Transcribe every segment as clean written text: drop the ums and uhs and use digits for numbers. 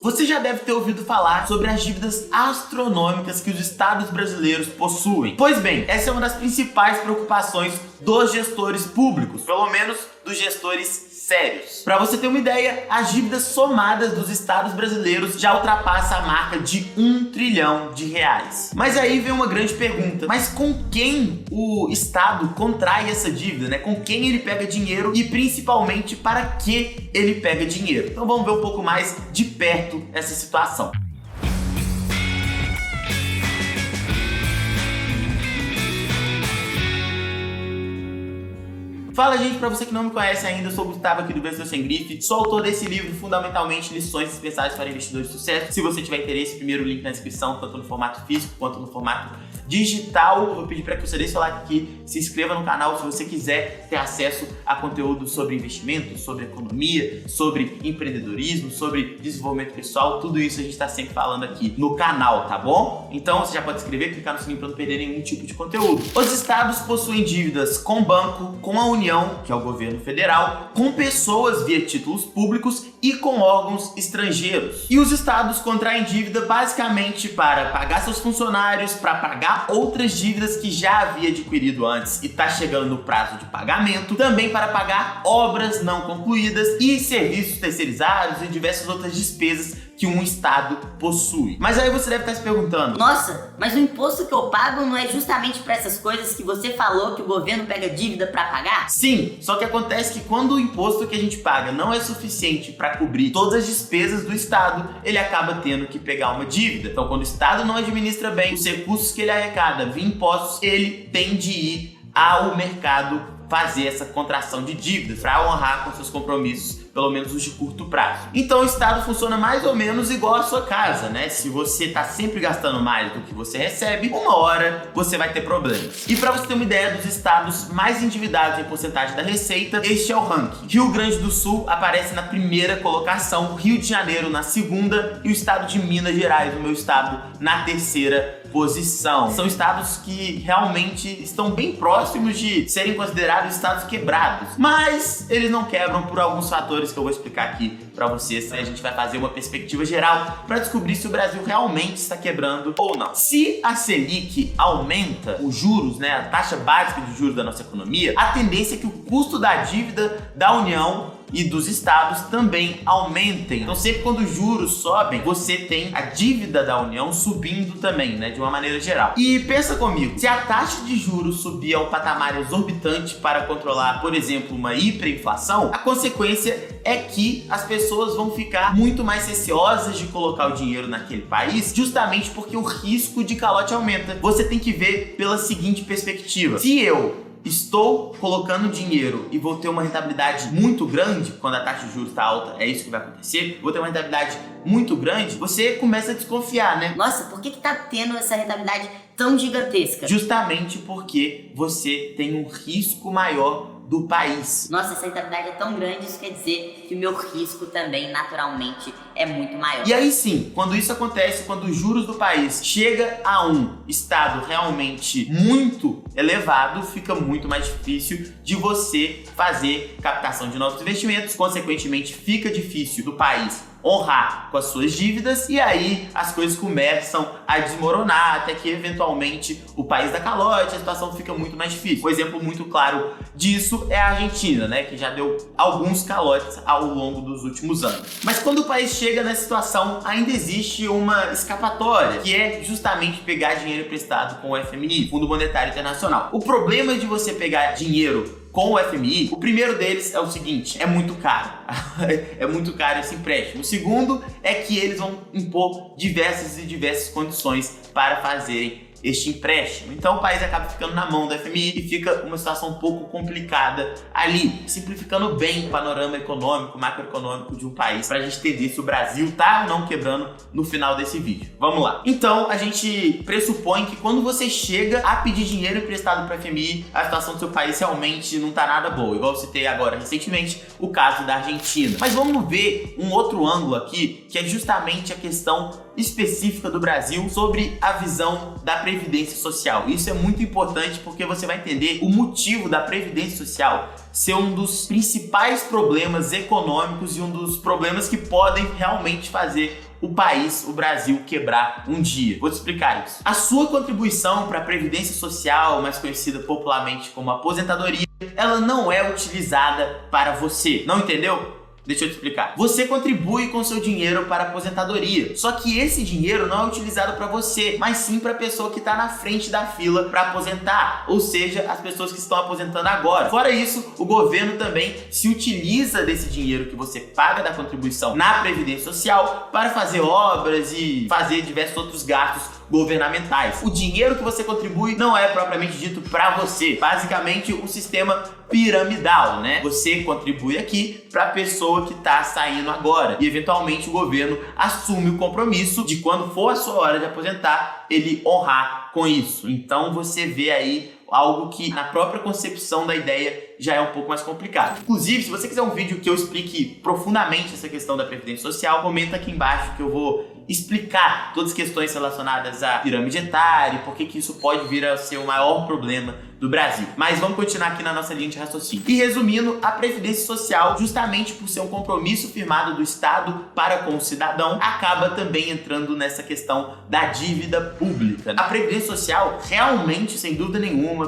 Você já deve ter ouvido falar sobre as dívidas astronômicas que os estados brasileiros possuem. Pois bem, essa é uma das principais preocupações dos gestores públicos, pelo menos dos gestores sérios. Para você ter uma ideia, as dívidas somadas dos estados brasileiros já ultrapassa a marca de R$1 trilhão. Mas aí vem uma grande pergunta: mas com quem o estado contrai essa dívida, né? Com quem ele pega dinheiro e principalmente para que ele pega dinheiro? Então vamos ver um pouco mais de perto essa situação. Fala, gente, pra você que não me conhece ainda, eu sou o Gustavo aqui do Vencedor Sem Grife, sou autor desse livro, fundamentalmente Lições Especiais para Investidores de Sucesso. Se você tiver interesse, primeiro link na descrição, tanto no formato físico quanto no formato digital. Eu vou pedir para que você deixe seu like aqui, se inscreva no canal se você quiser ter acesso a conteúdo sobre investimentos, sobre economia, sobre empreendedorismo, sobre desenvolvimento pessoal. Tudo isso a gente está sempre falando aqui no canal, tá bom? Então você já pode se inscrever, clicar no sininho para não perder nenhum tipo de conteúdo. Os estados possuem dívidas com o banco, com a União, que é o governo federal, com pessoas via títulos públicos e com órgãos estrangeiros. E os estados contraem dívida basicamente para pagar seus funcionários, para pagar outras dívidas que já havia adquirido antes e está chegando no prazo de pagamento, também para pagar obras não concluídas e serviços terceirizados e diversas outras despesas que um estado possui. Mas aí você deve estar se perguntando: nossa, mas o imposto que eu pago não é justamente para essas coisas que você falou que o governo pega dívida para pagar? Sim, só que acontece que quando o imposto que a gente paga não é suficiente para cobrir todas as despesas do estado, ele acaba tendo que pegar uma dívida. Então, quando o estado não administra bem os recursos que ele arrecada via impostos, ele tem de ir ao mercado fazer essa contração de dívidas para honrar com seus compromissos, pelo menos os de curto prazo. Então o estado funciona mais ou menos igual a sua casa, né? Se você tá sempre gastando mais do que você recebe, uma hora você vai ter problemas. E para você ter uma ideia dos estados mais endividados em porcentagem da receita, este é o ranking. Rio Grande do Sul aparece na primeira colocação, Rio de Janeiro na segunda e o estado de Minas Gerais, o meu estado, na terceira posição. São estados que realmente estão bem próximos de serem considerados estados quebrados, mas eles não quebram por alguns fatores que eu vou explicar aqui para vocês. A gente vai fazer uma perspectiva geral para descobrir se o Brasil realmente está quebrando ou não. Se a Selic aumenta os juros, né, a taxa básica de juros da nossa economia, a tendência é que o custo da dívida da União e dos estados também aumentem. Então sempre quando os juros sobem, você tem a dívida da União subindo também, né, de uma maneira geral. E pensa comigo, se a taxa de juros subir a um patamar exorbitante para controlar, por exemplo, uma hiperinflação, a consequência é que as pessoas vão ficar muito mais receosas de colocar o dinheiro naquele país, justamente porque o risco de calote aumenta. Você tem que ver pela seguinte perspectiva: se eu estou colocando dinheiro e vou ter uma rentabilidade muito grande, quando a taxa de juros está alta, é isso que vai acontecer, vou ter uma rentabilidade muito grande, você começa a desconfiar, né? Nossa, por que tá tendo essa rentabilidade tão gigantesca? Justamente porque você tem um risco maior do país. Nossa, essa rentabilidade é tão grande, isso quer dizer que o meu risco também, naturalmente, é muito maior. E aí sim, quando isso acontece, quando os juros do país chega a um estado realmente muito elevado, fica muito mais difícil de você fazer captação de novos investimentos, consequentemente fica difícil do país honrar com as suas dívidas e aí as coisas começam a desmoronar até que eventualmente o país dá calote, a situação fica muito mais difícil. Um exemplo muito claro disso é a Argentina, né, que já deu alguns calotes ao longo dos últimos anos. Mas quando o país chega nessa situação, ainda existe uma escapatória, que é justamente pegar dinheiro emprestado com o FMI, Fundo Monetário Internacional. O problema de você pegar dinheiro com o FMI, o primeiro deles é o seguinte: é muito caro. É muito caro esse empréstimo. O segundo é que eles vão impor diversas condições para fazerem este empréstimo. Então o país acaba ficando na mão do FMI e fica uma situação um pouco complicada ali, simplificando bem o panorama econômico, macroeconômico de um país, pra gente entender se o Brasil tá ou não quebrando no final desse vídeo. Vamos lá. Então a gente pressupõe que quando você chega a pedir dinheiro emprestado para o FMI, a situação do seu país realmente não tá nada boa, igual eu citei agora recentemente o caso da Argentina. Mas vamos ver um outro ângulo aqui, que é justamente a questão específica do Brasil sobre a visão da Previdência Social. Isso é muito importante porque você vai entender o motivo da Previdência Social ser um dos principais problemas econômicos e um dos problemas que podem realmente fazer o país, o Brasil, quebrar um dia. Vou te explicar isso. A sua contribuição para a Previdência Social, mais conhecida popularmente como aposentadoria, ela não é utilizada para você. Não entendeu? Deixa eu te explicar. Você contribui com seu dinheiro para a aposentadoria. Só que esse dinheiro não é utilizado para você, mas sim para a pessoa que está na frente da fila para aposentar. Ou seja, as pessoas que estão aposentando agora. Fora isso, o governo também se utiliza desse dinheiro que você paga da contribuição na Previdência Social para fazer obras e fazer diversos outros gastos governamentais. O dinheiro que você contribui não é propriamente dito para você. Basicamente, um sistema piramidal, né? Você contribui aqui para a pessoa que está saindo agora e eventualmente o governo assume o compromisso de quando for a sua hora de aposentar, ele honrar com isso. Então você vê aí algo que na própria concepção da ideia já é um pouco mais complicado. Inclusive, se você quiser um vídeo que eu explique profundamente essa questão da Previdência Social, comenta aqui embaixo que eu vou explicar todas as questões relacionadas à pirâmide etária e por que isso pode vir a ser o maior problema do Brasil. Mas vamos continuar aqui na nossa linha de raciocínio. E resumindo, a Previdência Social, justamente por ser um compromisso firmado do Estado para com o cidadão, acaba também entrando nessa questão da dívida pública. A Previdência Social, realmente, sem dúvida nenhuma,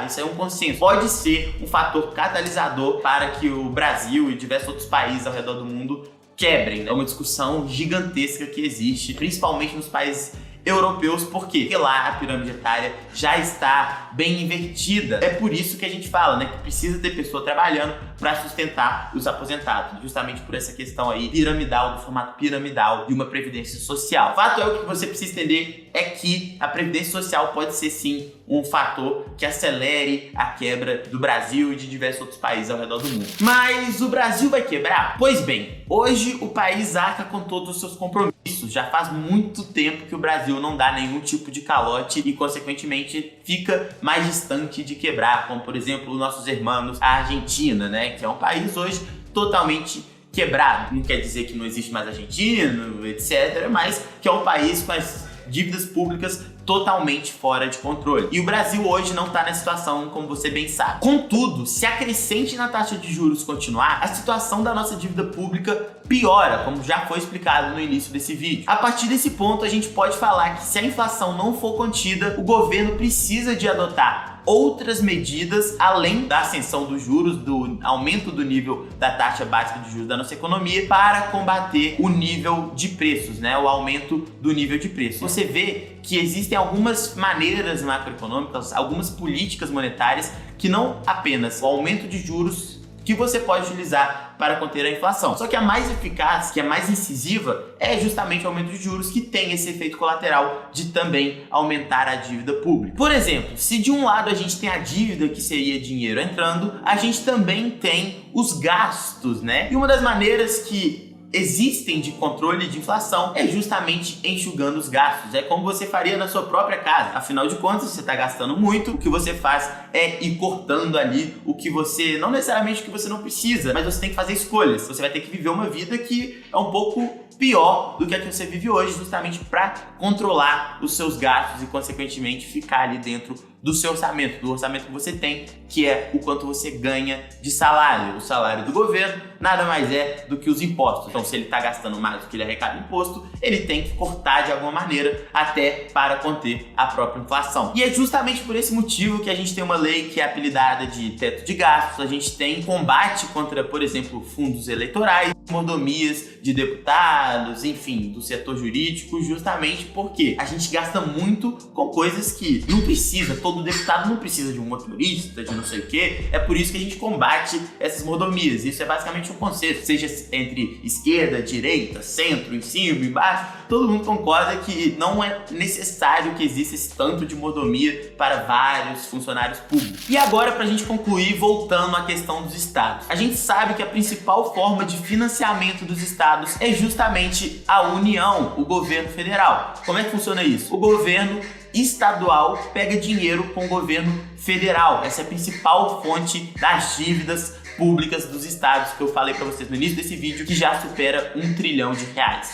isso é um consenso, pode ser um fator catalisador para que o Brasil e diversos outros países ao redor do mundo quebrem, né? É uma discussão gigantesca que existe, principalmente nos países europeus, por quê? Porque lá a pirâmide etária já está bem invertida. É por isso que a gente fala, né, que precisa ter pessoa trabalhando para sustentar os aposentados, justamente por essa questão aí piramidal, do formato piramidal de uma previdência social. O fato é, o que você precisa entender é que a previdência social pode ser sim um fator que acelere a quebra do Brasil e de diversos outros países ao redor do mundo. Mas o Brasil vai quebrar? Pois bem, hoje o país arca com todos os seus compromissos. Já faz muito tempo que o Brasil não dá nenhum tipo de calote e, consequentemente, fica mais distante de quebrar, como, por exemplo, nossos irmãos, a Argentina, né, que é um país hoje totalmente quebrado. Não quer dizer que não existe mais argentino, etc., mas que é um país com as dívidas públicas totalmente fora de controle. E o Brasil hoje não está nessa situação, como você bem sabe. Contudo, se a crescente na taxa de juros continuar, a situação da nossa dívida pública piora, como já foi explicado no início desse vídeo. A partir desse ponto, a gente pode falar que se a inflação não for contida, o governo precisa de adotar outras medidas além da ascensão dos juros, do aumento do nível da taxa básica de juros da nossa economia, para combater o nível de preços, né? O aumento do nível de preços. Você vê que existem algumas maneiras macroeconômicas, algumas políticas monetárias que não apenas o aumento de juros que você pode utilizar para conter a inflação. Só que a mais eficaz, que é mais incisiva, é justamente o aumento de juros, que tem esse efeito colateral de também aumentar a dívida pública. Por exemplo, se de um lado a gente tem a dívida, que seria dinheiro entrando, a gente também tem os gastos, né? E uma das maneiras que existem de controle de inflação é justamente enxugando os gastos. É como você faria na sua própria casa. Afinal de contas, você está gastando muito, o que você faz é ir cortando ali o que você, não necessariamente o que você não precisa, mas você tem que fazer escolhas. Você vai ter que viver uma vida que é um pouco pior do que a que você vive hoje, justamente para controlar os seus gastos e, consequentemente, ficar ali dentro do seu orçamento, do orçamento que você tem, que é o quanto você ganha de salário. O salário do governo nada mais é do que os impostos. Então, se ele está gastando mais do que ele arrecada imposto, ele tem que cortar de alguma maneira até para conter a própria inflação. E é justamente por esse motivo que a gente tem uma lei que é apelidada de teto de gastos, a gente tem combate contra, por exemplo, fundos eleitorais, mordomias de deputados, enfim, do setor jurídico, justamente porque a gente gasta muito com coisas que não precisa. Todo deputado não precisa de um motorista, de não sei o quê. É por isso que a gente combate essas mordomias. Isso é basicamente um conceito, seja entre esquerda, direita, centro, em cima, embaixo. Todo mundo concorda que não é necessário que exista esse tanto de mordomia para vários funcionários públicos. E agora, para a gente concluir, voltando à questão dos estados. A gente sabe que a principal forma de financiamento dos estados é justamente a União, o governo federal. Como é que funciona isso? O governo estadual pega dinheiro com o governo federal. Essa é a principal fonte das dívidas públicas dos estados, que eu falei para vocês no início desse vídeo, que já supera R$1 trilhão.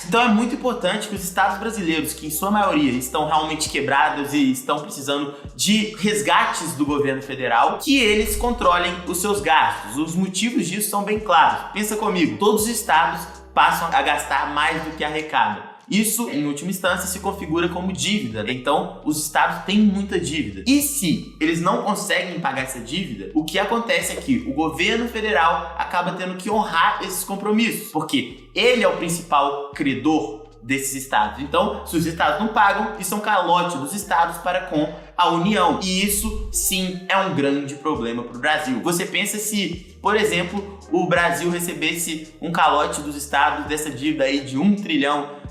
Então é muito importante que os estados brasileiros, que em sua maioria estão realmente quebrados e estão precisando de resgates do governo federal, que eles controlem os seus gastos. Os motivos disso são bem claros. Pensa comigo, todos os estados passam a gastar mais do que arrecadam. Isso, em última instância, se configura como dívida. Então, os estados têm muita dívida. E se eles não conseguem pagar essa dívida, o que acontece é que o governo federal acaba tendo que honrar esses compromissos, porque ele é o principal credor desses estados. Então, se os estados não pagam, isso é um calote dos estados para com a União. E isso, sim, é um grande problema para o Brasil. Você pensa se, por exemplo, o Brasil recebesse um calote dos estados dessa dívida aí de R$1 trilhão.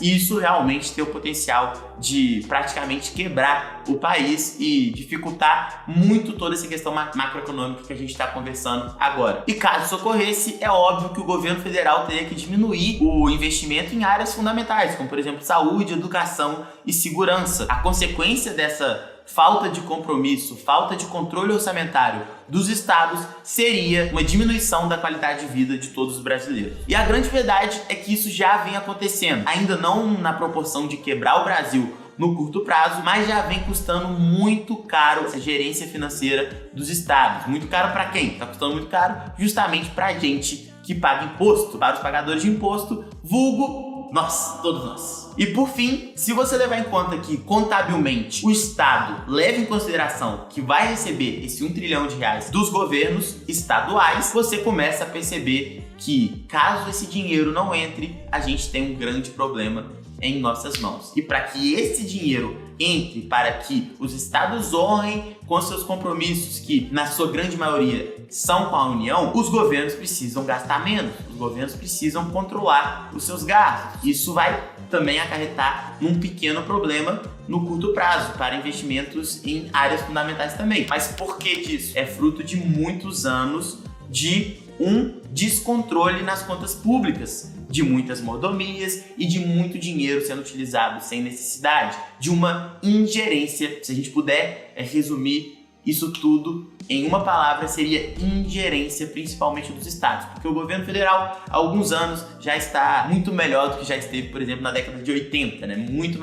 E isso realmente tem o potencial de praticamente quebrar o país e dificultar muito toda essa questão macroeconômica que a gente está conversando agora. E caso isso ocorresse, é óbvio que o governo federal teria que diminuir o investimento em áreas fundamentais, como por exemplo saúde, educação e segurança. A consequência dessa falta de compromisso, falta de controle orçamentário dos estados seria uma diminuição da qualidade de vida de todos os brasileiros. E a grande verdade é que isso já vem acontecendo, ainda não na proporção de quebrar o Brasil no curto prazo, mas já vem custando muito caro essa gerência financeira dos estados. Muito caro para quem? Tá custando muito caro justamente pra gente que paga imposto, para os pagadores de imposto, vulgo nós, todos nós. E por fim, se você levar em conta que contabilmente o Estado leva em consideração que vai receber esse R$1 trilhão dos governos estaduais, você começa a perceber que caso esse dinheiro não entre, a gente tem um grande problema em nossas mãos. E para que esse dinheiro entre, para que os estados honrem com seus compromissos, que na sua grande maioria são com a União, os governos precisam gastar menos, os governos precisam controlar os seus gastos. Isso vai também acarretar num pequeno problema no curto prazo para investimentos em áreas fundamentais também. Mas por que disso? É fruto de muitos anos de um descontrole nas contas públicas, de muitas mordomias e de muito dinheiro sendo utilizado sem necessidade, de uma ingerência. Se a gente puder resumir isso tudo em uma palavra, seria ingerência, principalmente dos estados, porque o governo federal há alguns anos já está muito melhor do que já esteve, por exemplo, na década de 80, né? Muito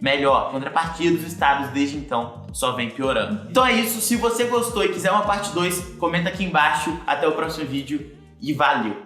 melhor. Contrapartida dos estados desde então só vem piorando. Então é isso, se você gostou e quiser uma parte 2, comenta aqui embaixo. Até o próximo vídeo e valeu!